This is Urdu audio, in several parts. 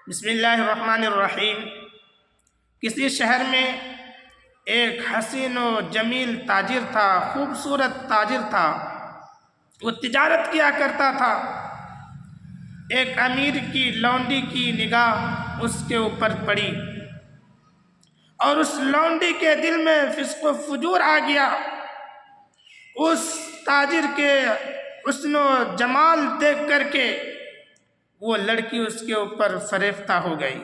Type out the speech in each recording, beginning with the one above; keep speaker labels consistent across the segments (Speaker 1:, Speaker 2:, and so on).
Speaker 1: بسم اللہ الرحمن الرحیم۔ کسی شہر میں ایک حسین و جمیل تاجر تھا، خوبصورت تاجر تھا۔ وہ تجارت کیا کرتا تھا۔ ایک امیر کی لونڈی کی نگاہ اس کے اوپر پڑی اور اس لونڈی کے دل میں فسق و فجور آ گیا۔ اس تاجر کے حسن و جمال دیکھ کر کے وہ لڑکی اس کے اوپر فریفتہ ہو گئی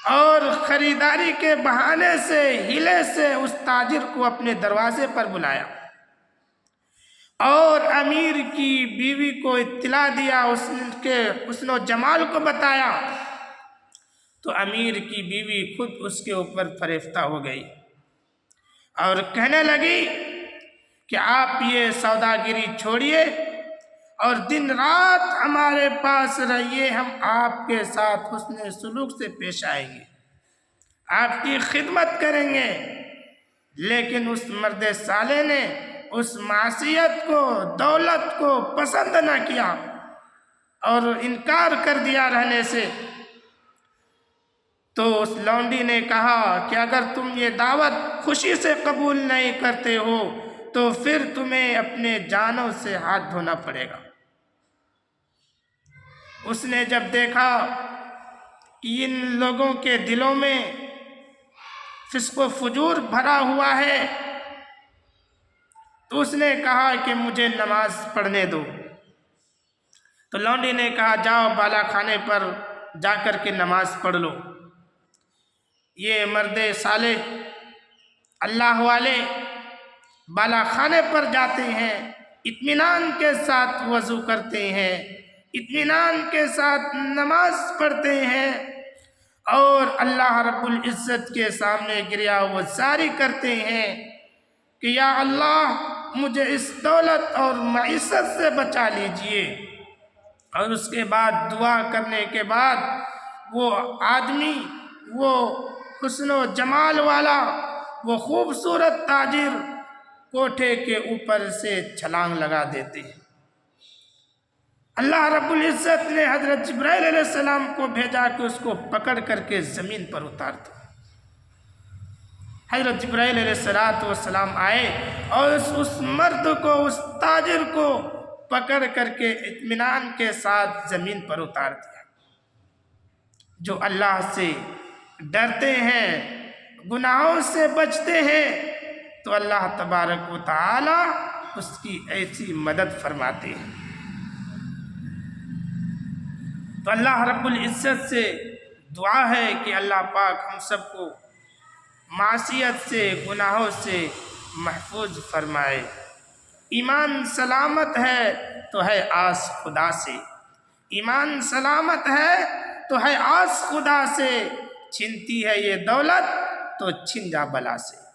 Speaker 1: اور خریداری کے بہانے سے ہیلے سے اس تاجر کو اپنے دروازے پر بلایا اور امیر کی بیوی کو اطلاع دیا، اس کے حسن و جمال کو بتایا تو امیر کی بیوی خود اس کے اوپر فریفتہ ہو گئی اور کہنے لگی کہ آپ یہ سوداگری چھوڑیے اور دن رات ہمارے پاس رہیے، ہم آپ کے ساتھ حسن سلوک سے پیش آئیں گے، آپ کی خدمت کریں گے۔ لیکن اس مرد صالح نے اس معصیت کو، دولت کو پسند نہ کیا اور انکار کر دیا رہنے سے۔ تو اس لونڈی نے کہا کہ اگر تم یہ دعوت خوشی سے قبول نہیں کرتے ہو تو پھر تمہیں اپنے جانوں سے ہاتھ دھونا پڑے گا۔ اس نے جب دیکھا کہ ان لوگوں کے دلوں میں فسق و فجور بھرا ہوا ہے تو اس نے کہا کہ مجھے نماز پڑھنے دو۔ تو لونڈی نے کہا جاؤ بالا خانے پر جا کر کے نماز پڑھ لو۔ یہ مرد صالح اللہ والے بالا خانے پر جاتے ہیں، اطمینان کے ساتھ وضو کرتے ہیں، اطمینان کے ساتھ نماز پڑھتے ہیں اور اللہ رب العزت کے سامنے گریہ وزاری کرتے ہیں کہ یا اللہ مجھے اس دولت اور معیشت سے بچا لیجئے۔ اور اس کے بعد دعا کرنے کے بعد وہ آدمی، وہ حسن و جمال والا، وہ خوبصورت تاجر کوٹھے کے اوپر سے چھلانگ لگا دیتے ہیں۔ اللہ رب العزت نے حضرت جبرائیل علیہ السلام کو بھیجا کہ اس کو پکڑ کر کے زمین پر اتار دو۔ حضرت جبرائیل علیہ السلام آئے اور اس مرد کو، اس تاجر کو پکڑ کر کے اطمینان کے ساتھ زمین پر اتار دیا۔ جو اللہ سے ڈرتے ہیں، گناہوں سے بچتے ہیں تو اللہ تبارک و تعالی اس کی ایسی مدد فرماتے ہیں۔ تو اللہ رب العزت سے دعا ہے کہ اللہ پاک ہم سب کو معصیت سے، گناہوں سے محفوظ فرمائے۔ ایمان سلامت ہے تو ہے آس خدا سے، ایمان سلامت ہے تو ہے آس خدا سے، چھنتی ہے یہ دولت تو چھن جا بلا سے۔